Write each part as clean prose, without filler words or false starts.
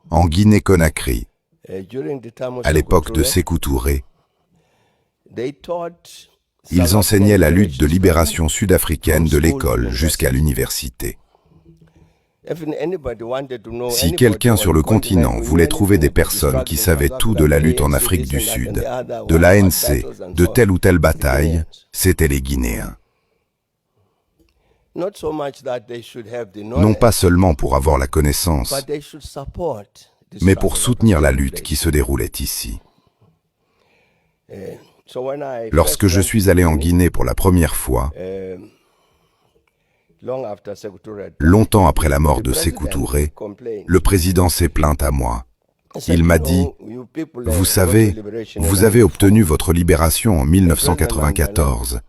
En Guinée-Conakry, à l'époque de Sékou Touré, ils enseignaient la lutte de libération sud-africaine de l'école jusqu'à l'université. Si quelqu'un sur le continent voulait trouver des personnes qui savaient tout de la lutte en Afrique du Sud, de l'ANC, de telle ou telle bataille, c'étaient les Guinéens. Non pas seulement pour avoir la connaissance, mais pour soutenir la lutte qui se déroulait ici. Lorsque je suis allé en Guinée pour la première fois, longtemps après la mort de Sékou Touré, le président s'est plaint à moi. Il m'a dit, « Vous savez, vous avez obtenu votre libération en 1994.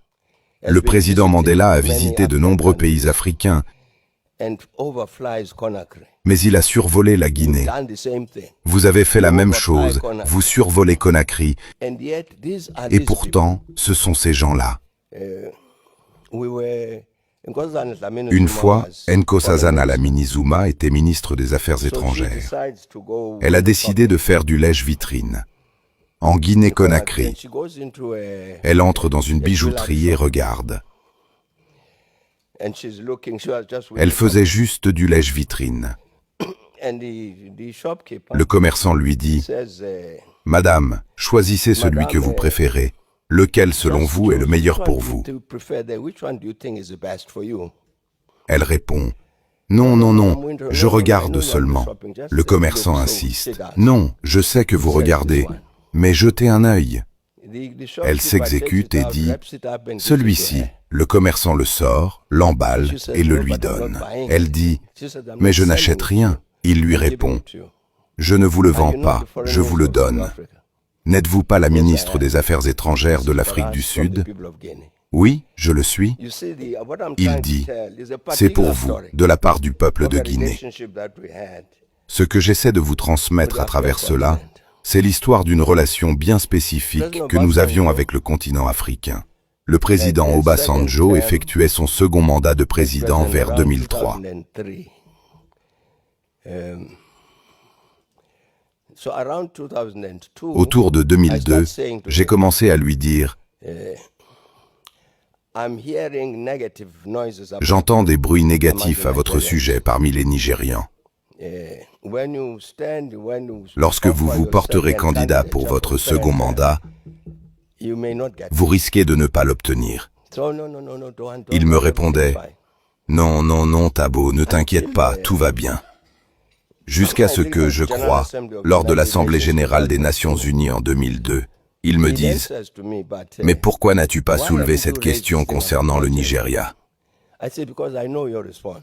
Le président Mandela a visité de nombreux pays africains, mais il a survolé la Guinée. Vous avez fait la même chose, vous survolez Conakry, et pourtant, ce sont ces gens-là. » Une fois, Nkosazana Dlamini-Zuma était ministre des Affaires étrangères. Elle a décidé de faire du lèche-vitrine. En Guinée-Conakry, elle entre dans une bijouterie et regarde. Elle faisait juste du lèche-vitrine. Le commerçant lui dit, « Madame, choisissez celui que vous préférez. Lequel, selon vous, est le meilleur pour vous ?» Elle répond, « Non, non, non, je regarde seulement. » Le commerçant insiste, « Non, je sais que vous regardez, mais jetez un œil. » Elle s'exécute et dit, « Celui-ci. » Le commerçant le sort, l'emballe et le lui donne. Elle dit, « Mais je n'achète rien. » Il lui répond, « Je ne vous le vends pas, je vous le donne. N'êtes-vous pas la ministre des Affaires étrangères de l'Afrique du Sud ? » « Oui, je le suis. » Il dit, « C'est pour vous, de la part du peuple de Guinée. Ce que j'essaie de vous transmettre à travers cela, c'est l'histoire d'une relation bien spécifique que nous avions avec le continent africain. Le président Obasanjo effectuait son second mandat de président vers 2003. Autour de 2002, j'ai commencé à lui dire « J'entends des bruits négatifs à votre sujet parmi les Nigérians. Lorsque vous vous porterez candidat pour votre second mandat, vous risquez de ne pas l'obtenir. » Il me répondait « Non, non, non, Thabo, ne t'inquiète pas, tout va bien. » Jusqu'à ce que, je crois, lors de l'Assemblée générale des Nations unies en 2002, ils me disent « Mais pourquoi n'as-tu pas soulevé cette question concernant le Nigeria ?»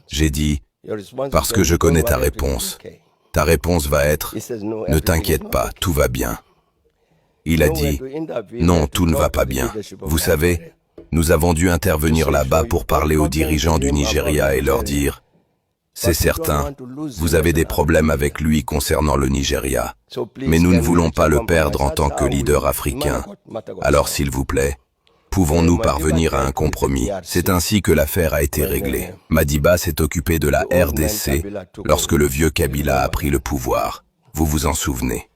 J'ai dit « Parce que je connais ta réponse. Ta réponse va être « Ne t'inquiète pas, tout va bien. » Il a dit « Non, tout ne va pas bien. Vous savez, nous avons dû intervenir là-bas pour parler aux dirigeants du Nigeria et leur dire « C'est certain, vous avez des problèmes avec lui concernant le Nigeria, mais nous ne voulons pas le perdre en tant que leader africain. Alors s'il vous plaît, pouvons-nous parvenir à un compromis ?» C'est ainsi que l'affaire a été réglée. Madiba s'est occupé de la RDC lorsque le vieux Kabila a pris le pouvoir. Vous vous en souvenez.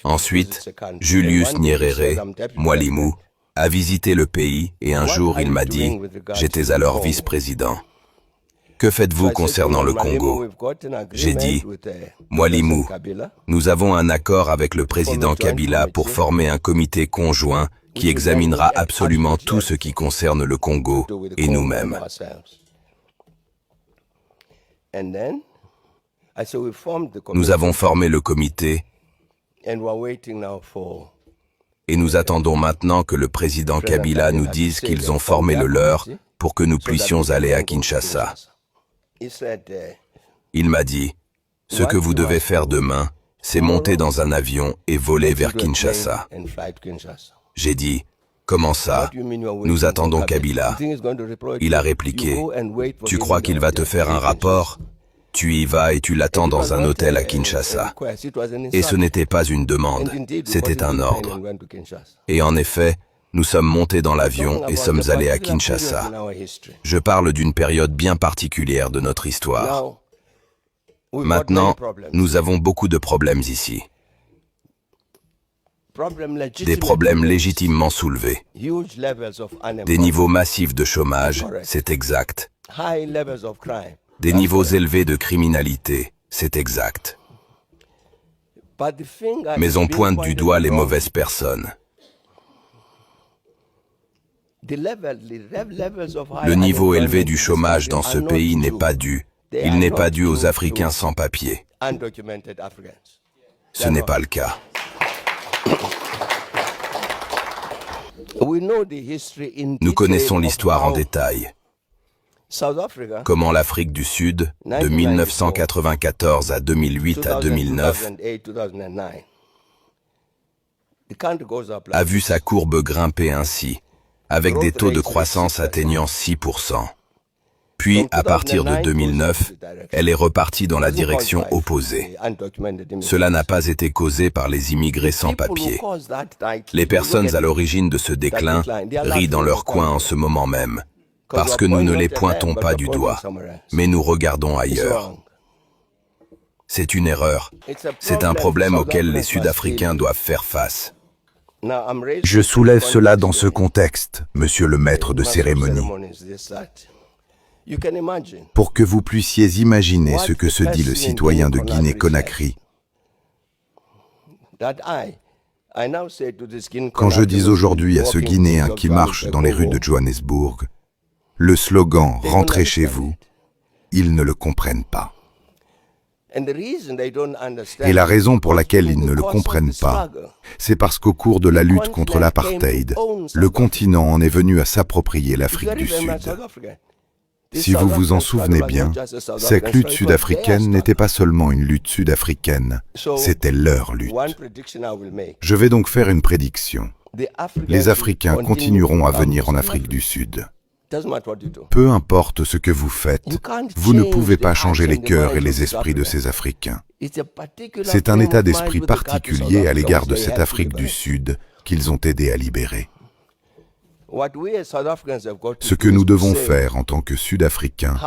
Ensuite, Julius Nyerere, Mwalimu, a visité le pays et un jour il m'a dit, j'étais alors vice-président. « Que faites-vous concernant le Congo ?» J'ai dit, « Mwalimu, nous avons un accord avec le président Kabila pour former un comité conjoint qui examinera absolument tout ce qui concerne le Congo et nous-mêmes. » Nous avons formé le comité et nous attendons maintenant que le président Kabila nous dise qu'ils ont formé le leur pour que nous puissions aller à Kinshasa. Il m'a dit, « Ce que vous devez faire demain, c'est monter dans un avion et voler vers Kinshasa. » J'ai dit, « Comment ça? Nous attendons Kabila. » Il a répliqué, « Tu crois qu'il va te faire un rapport? Tu y vas et tu l'attends dans un hôtel à Kinshasa. » Et ce n'était pas une demande, c'était un ordre. Et en effet, Nous sommes montés dans l'avion et sommes allés à Kinshasa. Je parle d'une période bien particulière de notre histoire. Maintenant, nous avons beaucoup de problèmes ici. Des problèmes légitimement soulevés. Des niveaux massifs de chômage, c'est exact. Des niveaux élevés de criminalité, c'est exact. Mais on pointe du doigt les mauvaises personnes. Le niveau élevé du chômage dans ce pays n'est pas dû. Il n'est pas dû aux Africains sans papier. Ce n'est pas le cas. Nous connaissons l'histoire en détail. Comment l'Afrique du Sud, de 1994 à 2008 à 2009, a vu sa courbe grimper ainsi, avec des taux de croissance atteignant 6%. Puis, à partir de 2009, elle est repartie dans la direction opposée. Cela n'a pas été causé par les immigrés sans papier. Les personnes à l'origine de ce déclin rient dans leur coin en ce moment même, parce que nous ne les pointons pas du doigt, mais nous regardons ailleurs. C'est une erreur. C'est un problème auquel les Sud-Africains doivent faire face. Je soulève cela dans ce contexte, monsieur le maître de cérémonie, pour que vous puissiez imaginer ce que se dit le citoyen de Guinée-Conakry. Quand je dis aujourd'hui à ce Guinéen qui marche dans les rues de Johannesburg, le slogan « Rentrez chez vous », ils ne le comprennent pas. Et la raison pour laquelle ils ne le comprennent pas, c'est parce qu'au cours de la lutte contre l'apartheid, le continent en est venu à s'approprier l'Afrique du Sud. Si vous vous en souvenez bien, cette lutte sud-africaine n'était pas seulement une lutte sud-africaine, c'était leur lutte. Je vais donc faire une prédiction. Les Africains continueront à venir en Afrique du Sud. Peu importe ce que vous faites, vous ne pouvez pas changer les cœurs et les esprits de ces Africains. C'est un état d'esprit particulier à l'égard de cette Afrique du Sud qu'ils ont aidé à libérer. Ce que nous devons faire en tant que Sud-Africains,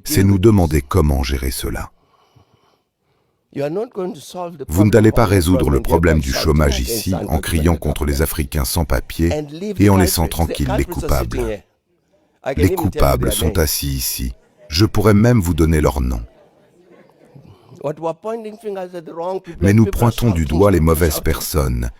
c'est nous demander comment gérer cela. Vous n'allez pas résoudre le problème du chômage ici en criant contre les Africains sans papier et en laissant tranquilles les coupables. Les coupables sont assis ici. Je pourrais même vous donner leur nom. Mais nous pointons du doigt les mauvaises personnes